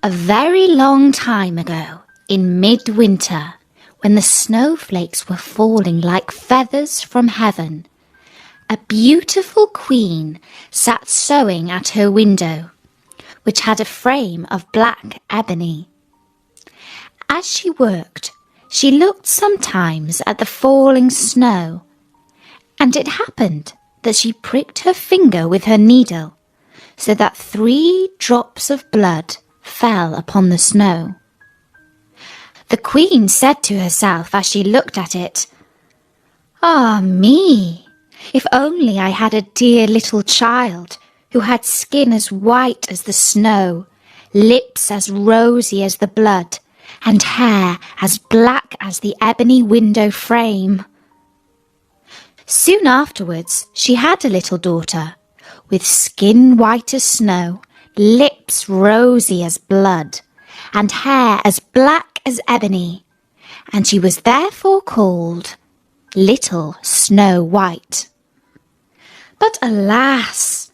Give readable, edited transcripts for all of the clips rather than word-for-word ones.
A very long time ago, in midwinter, when the snowflakes were falling like feathers from heaven, a beautiful queen sat sewing at her window, which had a frame of black ebony. As she worked, she looked sometimes at the falling snow, and it happened that she pricked her finger with her needle, so that 3 drops of blood fell upon the snow. The queen said to herself as she looked at it, "Ah me! If only I had a dear little child who had skin as white as the snow, lips as rosy as the blood, and hair as black as the ebony window frame." Soon afterwards she had a little daughter, with skin white as snow, lips rosy as blood, and hair as black as ebony, and she was therefore called Little Snow White. But alas,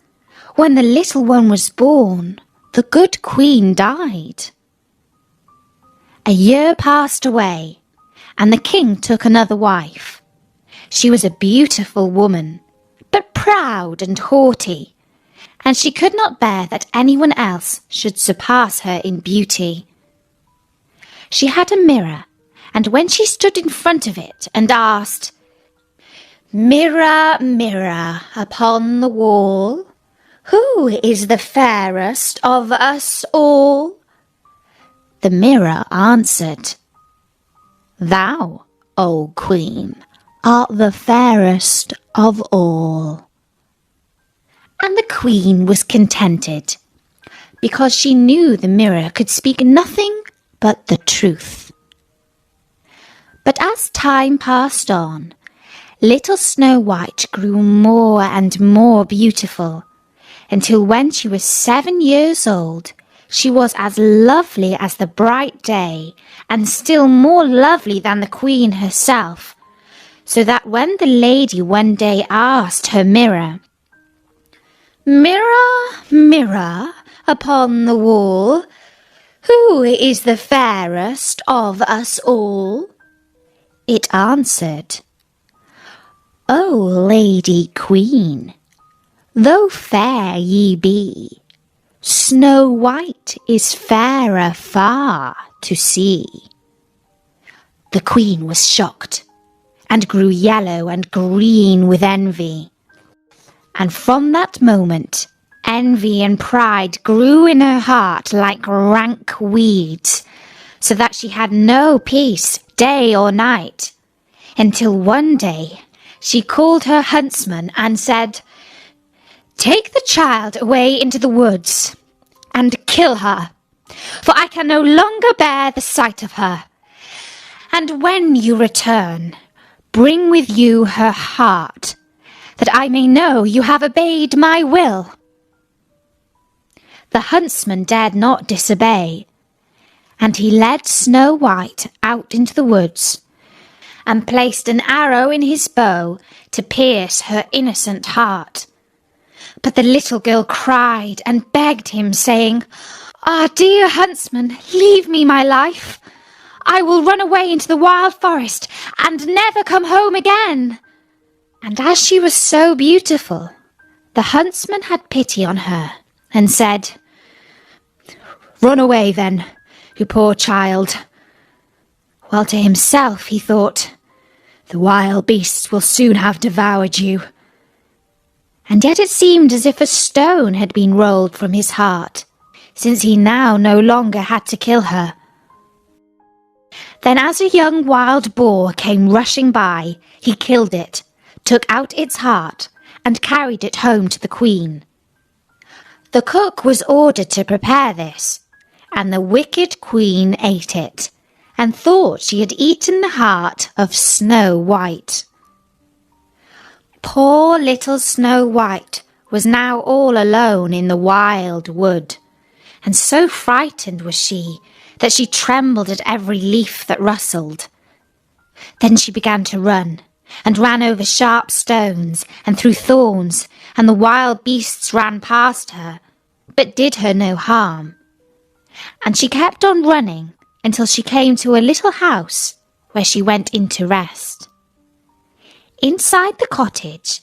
when the little one was born, the good queen died. A year passed away, and the king took another wife. She was a beautiful woman, but proud and haughty, and she could not bear that anyone else should surpass her in beauty. She had a mirror, and when she stood in front of it and asked, "Mirror, mirror upon the wall, who is the fairest of us all?" the mirror answered, "Thou, O Queen, art the fairest of all." And the queen was contented, because she knew the mirror could speak nothing but the truth. But as time passed on, little Snow White grew more and more beautiful, until when she was 7 years old, she was as lovely as the bright day, and still more lovely than the queen herself, so that when the lady one day asked her mirror, "Mirror, mirror upon the wall, who is the fairest of us all?" it answered, "O Lady Queen, though fair ye be, Snow White is fairer far to see." The queen was shocked, and grew yellow and green with envy. And from that moment, envy and pride grew in her heart like rank weeds, so that she had no peace day or night, until one day she called her huntsman and said, "Take the child away into the woods and kill her, for I can no longer bear the sight of her. And when you return, bring with you her heart, that I may know you have obeyed my will." The huntsman dared not disobey, and he led Snow White out into the woods, and placed an arrow in his bow to pierce her innocent heart. But the little girl cried and begged him, saying, "Ah, dear huntsman, leave me my life. I will run away into the wild forest and never come home again." And as she was so beautiful, the huntsman had pity on her and said, "Run away then, you poor child." While to himself he thought, "The wild beasts will soon have devoured you." And yet it seemed as if a stone had been rolled from his heart, since he now no longer had to kill her. Then as a young wild boar came rushing by, he killed it, took out its heart, and carried it home to the queen. The cook was ordered to prepare this, and the wicked queen ate it, and thought she had eaten the heart of Snow White. Poor little Snow White was now all alone in the wild wood, and so frightened was she that she trembled at every leaf that rustled. Then she began to run, and ran over sharp stones and through thorns, and the wild beasts ran past her, but did her no harm. and she kept on running until she came to a little house where she went in to rest. Inside the cottage,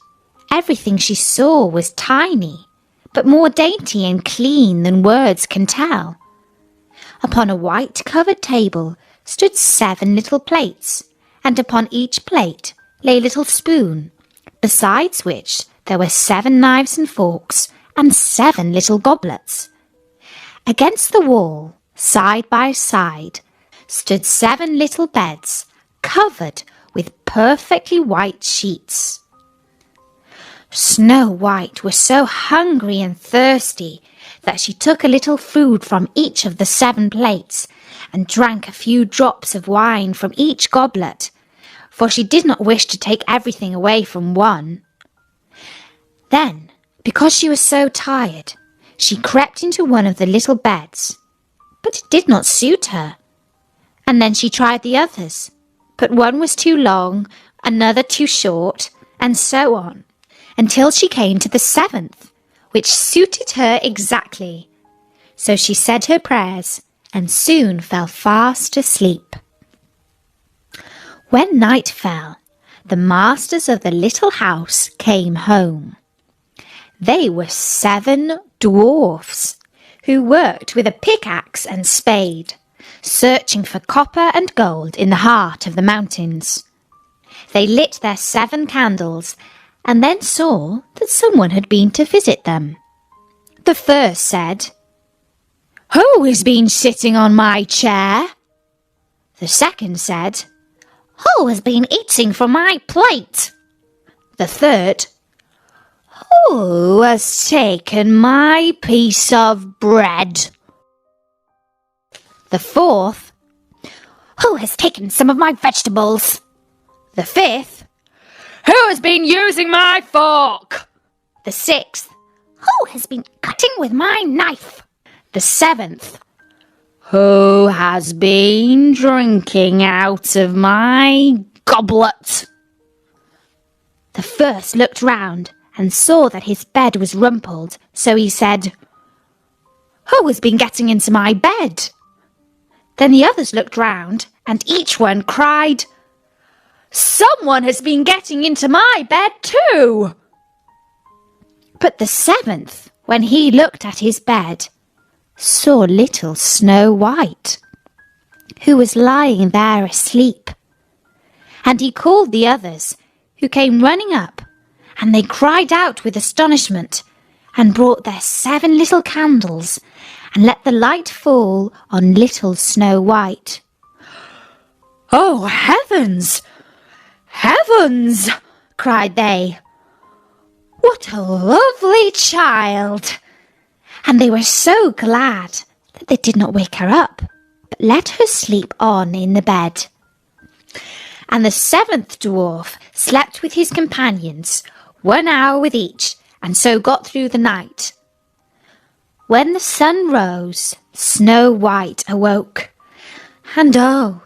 everything she saw was tiny, but more dainty and clean than words can tell. Upon a white-covered table stood 7 little plates, and upon each plate lay a little spoon, besides which there were 7 knives and forks and 7 little goblets. Against the wall, side by side, stood 7 little beds covered with perfectly white sheets. Snow White was so hungry and thirsty that she took a little food from each of the 7 plates and drank a few drops of wine from each goblet, for she did not wish to take everything away from one. Then, because she was so tired, she crept into one of the little beds, but it did not suit her. And then she tried the others, but one was too long, another too short, and so on, until she came to the 7th, which suited her exactly. So she said her prayers and soon fell fast asleep. When night fell, the masters of the little house came home. They were 7 dwarfs who worked with a pickaxe and spade, searching for copper and gold in the heart of the mountains. They lit their 7 candles and then saw that someone had been to visit them. The first said, "Who has been sitting on my chair?" The second said, "Who has been eating from my plate?" The third, "Who has taken my piece of bread?" The fourth, "Who has taken some of my vegetables?" The fifth, "Who has been using my fork?" The sixth, "Who has been cutting with my knife?" The seventh, "Who has been drinking out of my goblet?" The first looked round and saw that his bed was rumpled, so he said, "Who has been getting into my bed?" Then the others looked round, and each one cried, "Someone has been getting into my bed too!" But the 7th, when he looked at his bed, saw little Snow White, who was lying there asleep. And he called the others, who came running up, and they cried out with astonishment, and brought their 7 little candles, and let the light fall on little Snow White. "Oh, heavens! Heavens!" cried they. "What a lovely child!" And they were so glad that they did not wake her up, but let her sleep on in the bed. And the 7th dwarf slept with his companions, 1 hour with each, and so got through the night. When the sun rose, Snow White awoke, and oh,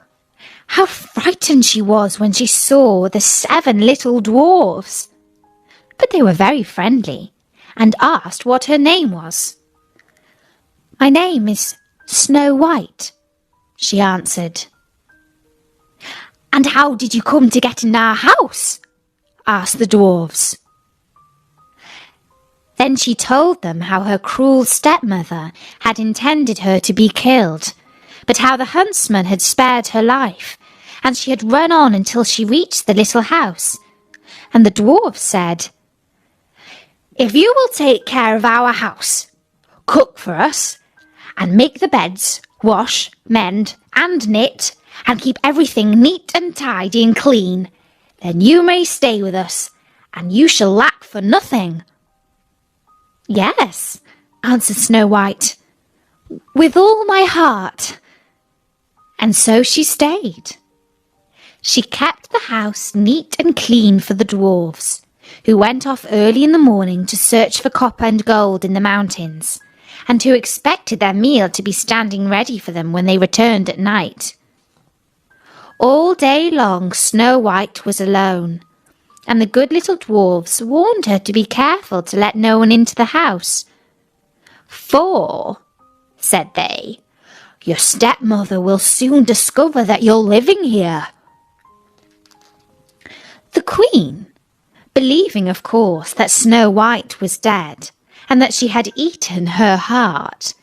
how frightened she was when she saw the 7 little dwarfs. But they were very friendly, and asked what her name was. "My name is Snow White," she answered. "And how did you come to get in our house?" asked the dwarfs. Then she told them how her cruel stepmother had intended her to be killed, but how the huntsman had spared her life, and she had run on until she reached the little house. And the dwarf said, "If you will take care of our house, cook for us, and make the beds, wash, mend, and knit, and keep everything neat and tidy and clean, then you may stay with us, and you shall lack for nothing." "Yes," answered Snow White, "with all my heart." And so she stayed. She kept the house neat and clean for the dwarfs, who went off early in the morning to search for copper and gold in the mountains, and who expected their meal to be standing ready for them when they returned at night. All day long Snow White was alone, and the good little dwarfs warned her to be careful to let no one into the house. "For," said they, Your stepmother will soon discover that you're living here." The Queen, believing, of course, that Snow White was dead, and that she had eaten her heart,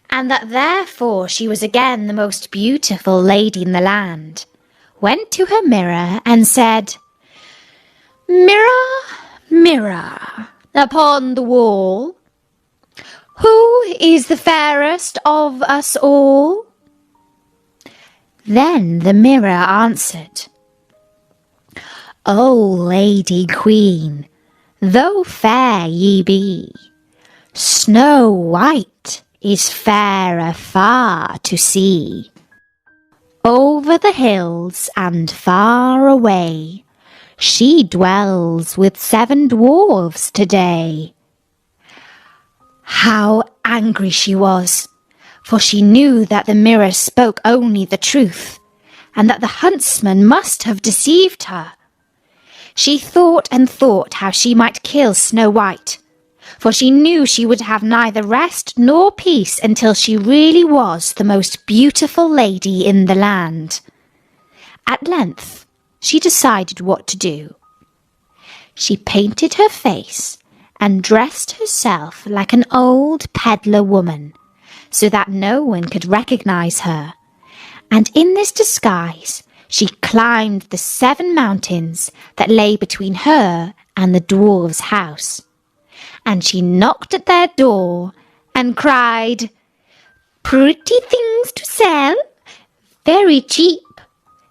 and that therefore she was again the most beautiful lady in the land, went to her mirror and said, "Mirror, mirror, upon the wall, who is the fairest of us all?" Then the mirror answered, "O Lady Queen, though fair ye be, Snow White is fairer far to see. Over the hills and far away, she dwells with 7 dwarfs today." How angry she was, for she knew that the mirror spoke only the truth, and that the huntsman must have deceived her. She thought and thought how she might kill Snow White, for she knew she would have neither rest nor peace until she really was the most beautiful lady in the land. At length, she decided what to do. She painted her face and dressed herself like an old peddler woman, so that no one could recognize her, and in this disguise she climbed the 7 mountains that lay between her and the dwarf's house, and she knocked at their door and cried, "Pretty things to sell, very cheap,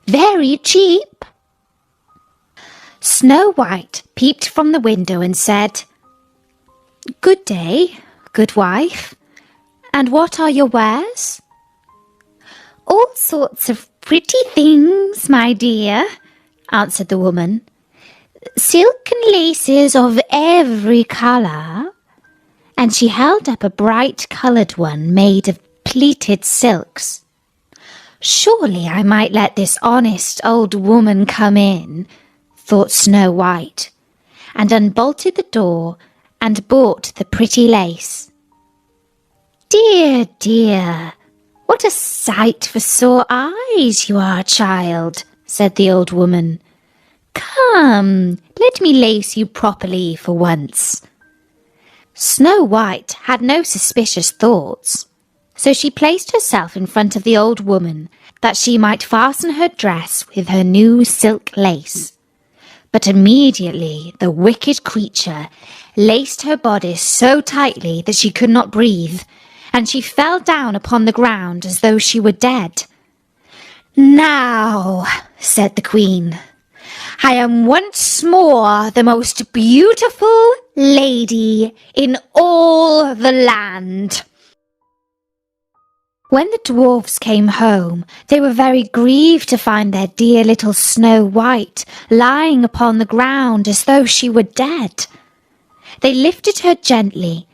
very cheap." Snow White peeped from the window and said, "Good day, good wife, and what are your wares?" "All sorts of pretty things, my dear," answered the woman. "Silk and laces of every colour." And she held up a bright-coloured one made of pleated silks. "Surely I might let this honest old woman come in," thought Snow White, and unbolted the door and bought the pretty lace. "Dear, dear, what a sight for sore eyes you are, child," said the old woman. "Come, let me lace you properly for once." Snow White had no suspicious thoughts, so she placed herself in front of the old woman that she might fasten her dress with her new silk lace. But immediately the wicked creature laced her bodice so tightly that she could not breathe, and she fell down upon the ground as though she were dead. "Now," said the Queen, "I am once more the most beautiful lady in all the land." When the dwarfs came home, they were very grieved to find their dear little Snow White lying upon the ground as though she were dead. They lifted her gently,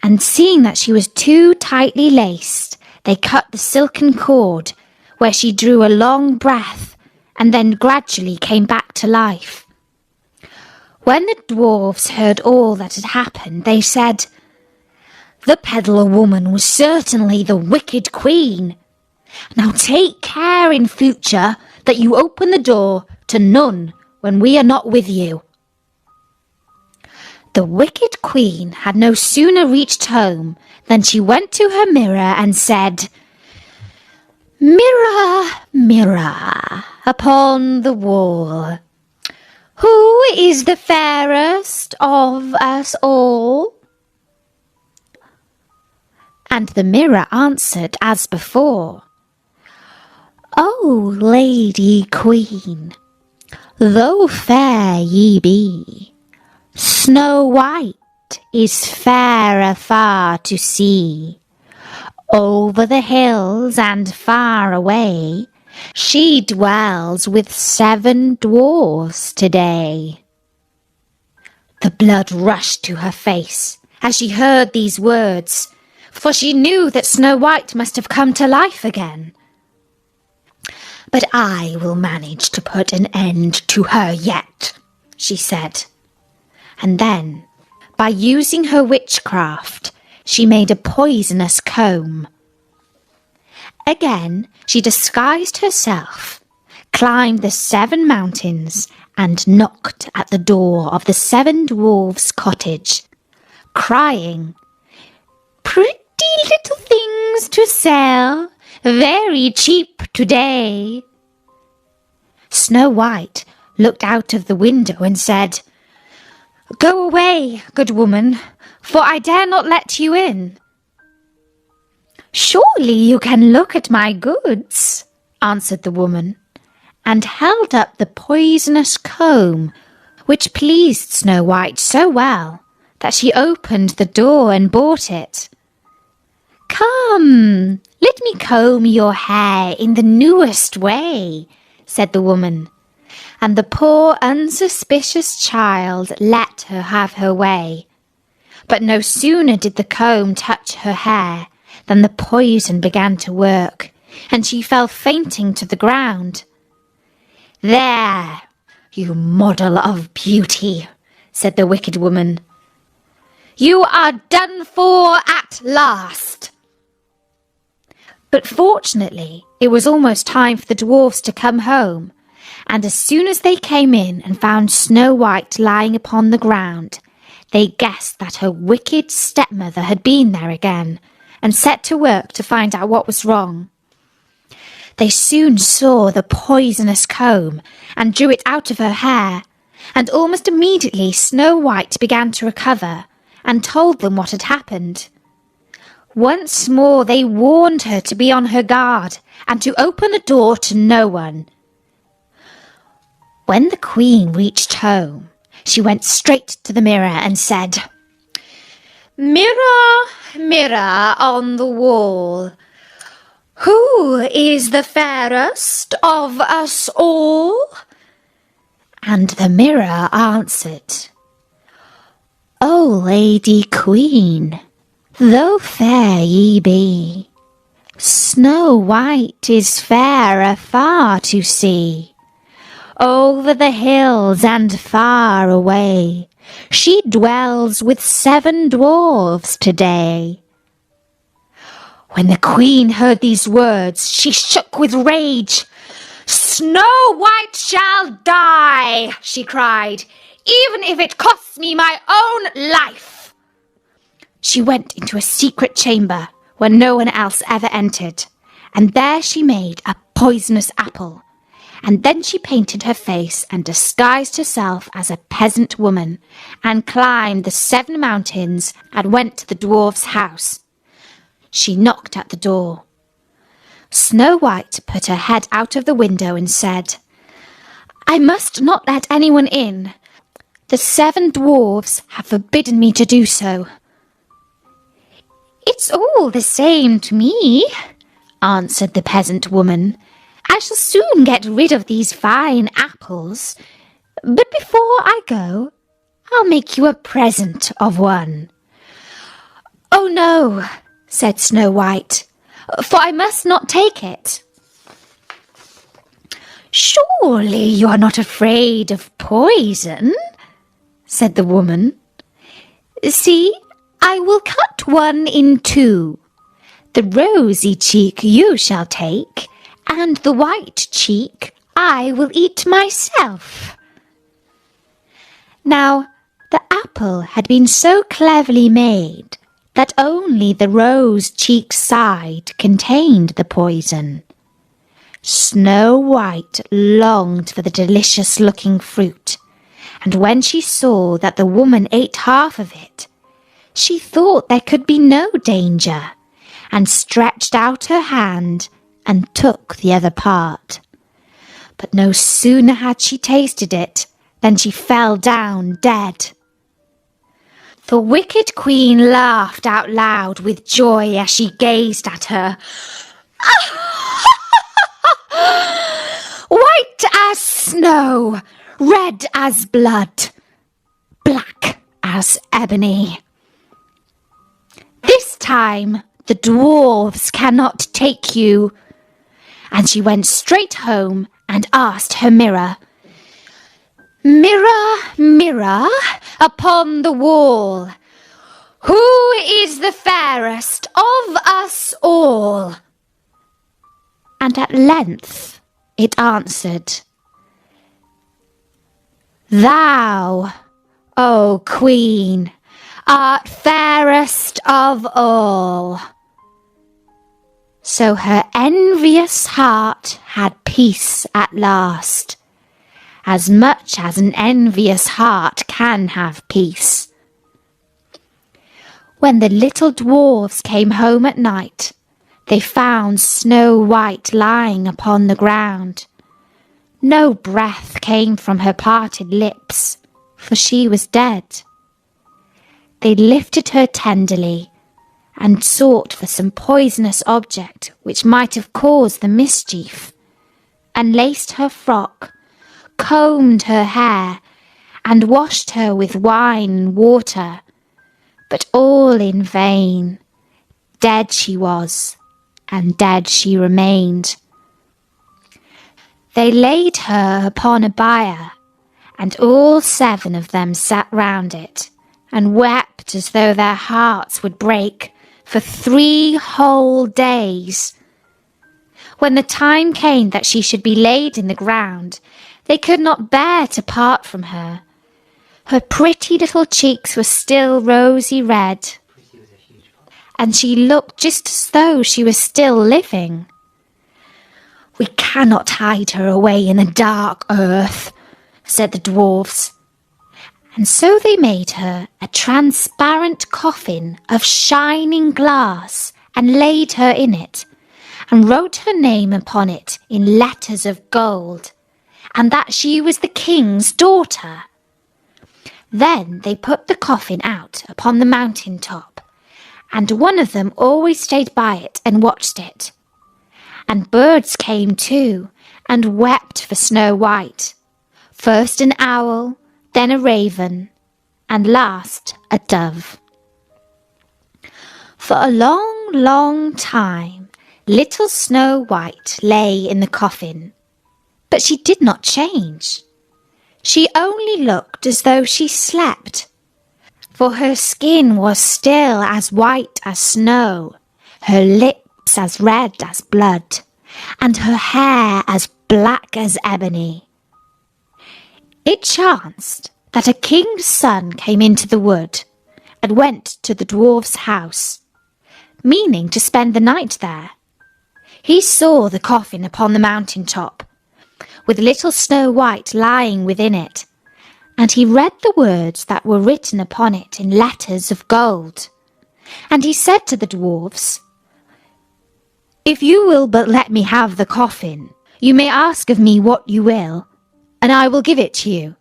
and seeing that she was too tightly laced, they cut the silken cord, where she drew a long breath, and then gradually came back to life. When the dwarfs heard all that had happened, they said, "The peddler woman was certainly the wicked queen. Now take care in future that you open the door to none when we are not with you." The wicked queen had no sooner reached home than she went to her mirror and said, "Mirror, mirror, upon the wall, who is the fairest of us all?" And the mirror answered as before, "O Lady Queen, though fair ye be, Snow White is fairer far to see. Over the hills and far away, she dwells with 7 dwarfs today." The blood rushed to her face as she heard these words, for she knew that Snow White must have come to life again. "But I will manage to put an end to her yet," she said. And then, by using her witchcraft, she made a poisonous comb. Again, she disguised herself, climbed the 7 mountains, and knocked at the door of the 7 dwarfs' cottage, crying, "Pretty little things to sell, very cheap today." Snow White looked out of the window and said, "Go away, good woman, for I dare not let you in." "Surely you can look at my goods," answered the woman, and held up the poisonous comb, which pleased Snow White so well that she opened the door and bought it. "Come, let me comb your hair in the newest way," said the woman, and the poor unsuspicious child let her have her way. But no sooner did the comb touch her hair than the poison began to work, and she fell fainting to the ground. "There, you model of beauty," said the wicked woman. "You are done for at last." But fortunately, it was almost time for the dwarfs to come home, and as soon as they came in and found Snow White lying upon the ground, they guessed that her wicked stepmother had been there again, and set to work to find out what was wrong. They soon saw the poisonous comb and drew it out of her hair, and almost immediately Snow White began to recover and told them what had happened. Once more they warned her to be on her guard and to open the door to no one. When the Queen reached home, she went straight to the mirror and said, "Mirror, mirror on the wall, who is the fairest of us all?" And the mirror answered, "O Lady Queen, though fair ye be, Snow White is fairer far to see. Over the hills and far away, she dwells with 7 dwarfs today." When the Queen heard these words, she shook with rage. "Snow White shall die," she cried, "even if it costs me my own life." She went into a secret chamber where no one else ever entered, and there she made a poisonous apple, and then she painted her face and disguised herself as a peasant woman, and climbed the 7 mountains and went to the dwarf's house. She knocked at the door. Snow White put her head out of the window and said, "I must not let anyone in. The 7 dwarfs have forbidden me to do so." "It's all the same to me," answered the peasant woman. "I shall soon get rid of these fine apples. But before I go, I'll make you a present of one." "Oh no," said Snow White, "for I must not take it." "Surely you are not afraid of poison?" said the woman. "See, I will cut one in 2. The rosy cheek you shall take, and the white cheek I will eat myself." Now, the apple had been so cleverly made that only the rose cheek side contained the poison. Snow White longed for the delicious-looking fruit, and when she saw that the woman ate half of it, she thought there could be no danger, and stretched out her hand and took the other part. But no sooner had she tasted it than she fell down dead. The wicked Queen laughed out loud with joy as she gazed at her. "White as snow, red as blood, black as ebony. This time the dwarfs cannot take you." And she went straight home and asked her mirror, "Mirror, mirror upon the wall, who is the fairest of us all?" And at length it answered, "Thou, O Queen, art fairest of all." So her envious heart had peace at last, as much as an envious heart can have peace. When the little dwarfs came home at night, they found Snow White lying upon the ground. No breath came from her parted lips, for she was dead. They lifted her tenderly and sought for some poisonous object which might have caused the mischief, and laced her frock, combed her hair, and washed her with wine and water, but all in vain. Dead she was, and dead she remained. They laid her upon a bier, and all 7 of them sat round it, and wept as though their hearts would break for 3 whole days. When the time came that she should be laid in the ground, they could not bear to part from her. Her pretty little cheeks were still rosy red, and she looked just as though she was still living. "We cannot hide her away in the dark earth," said the dwarfs. And so they made her a transparent coffin of shining glass, and laid her in it, and wrote her name upon it in letters of gold, and that she was the king's daughter. Then they put the coffin out upon the mountain top, and one of them always stayed by it and watched it. And birds came too, and wept for Snow White, first an owl, then a raven, and last a dove. For a long, long time, little Snow White lay in the coffin, but she did not change. She only looked as though she slept, for her skin was still as white as snow, her lips as red as blood, and her hair as black as ebony. It chanced that a king's son came into the wood, and went to the dwarf's house, meaning to spend the night there. He saw the coffin upon the mountain top, with little Snow White lying within it, and he read the words that were written upon it in letters of gold. And he said to the dwarfs, "If you will but let me have the coffin, you may ask of me what you will, and I will give it to you."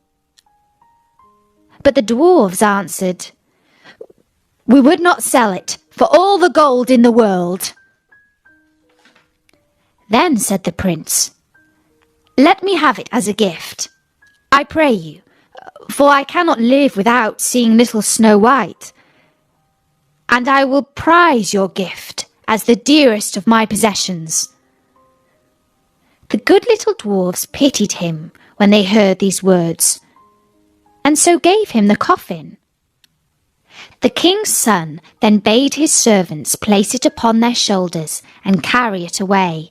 But the dwarfs answered, "We would not sell it for all the gold in the world." Then said the prince, "Let me have it as a gift, I pray you, for I cannot live without seeing little Snow White, and I will prize your gift as the dearest of my possessions." The good little dwarfs pitied him when they heard these words, and so gave him the coffin. The king's son then bade his servants place it upon their shoulders and carry it away.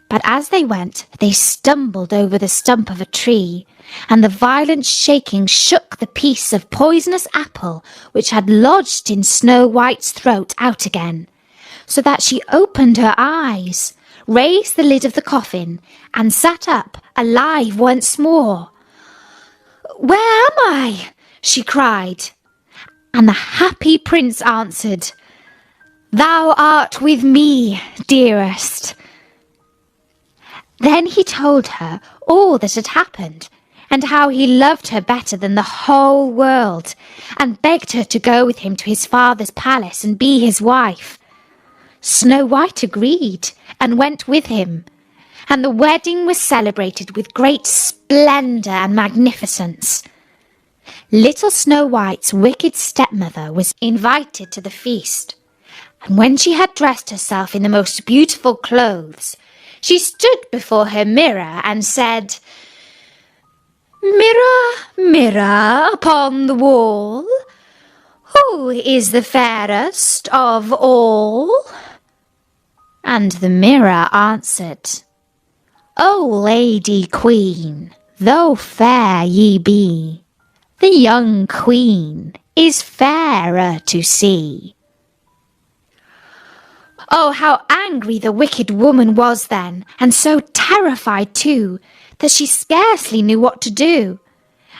But as they went, they stumbled over the stump of a tree, and the violent shaking shook the piece of poisonous apple which had lodged in Snow White's throat out again, so that she opened her eyes, raised the lid of the coffin, and sat up alive once more. "Where am I?" she cried. And the happy prince answered, "Thou art with me, dearest." Then he told her all that had happened, and how he loved her better than the whole world, and begged her to go with him to his father's palace and be his wife. Snow White agreed and went with him, and the wedding was celebrated with great splendour and magnificence. Little Snow White's wicked stepmother was invited to the feast, and when she had dressed herself in the most beautiful clothes, she stood before her mirror and said, "Mirror, mirror upon the wall, who is the fairest of all?" And the mirror answered, O Lady Queen, though fair ye be, the young queen is fairer to see. Oh, how angry the wicked woman was then, and so terrified too, that she scarcely knew what to do.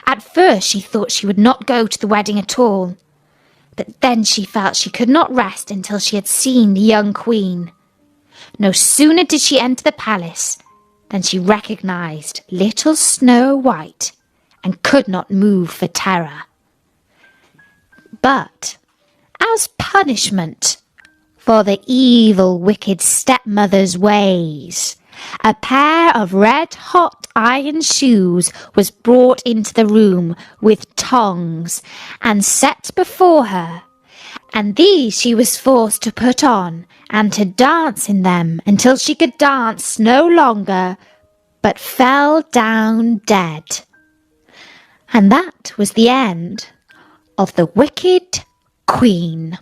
At first she thought she would not go to the wedding at all, but then she felt she could not rest until she had seen the young queen. No sooner did she enter the palace than she recognized little Snow White and could not move for terror. But as punishment for the evil, wicked stepmother's ways, a pair of red-hot iron shoes was brought into the room with tongs and set before her, and these she was forced to put on and to dance in them until she could dance no longer, but fell down dead. And that was the end of the wicked queen.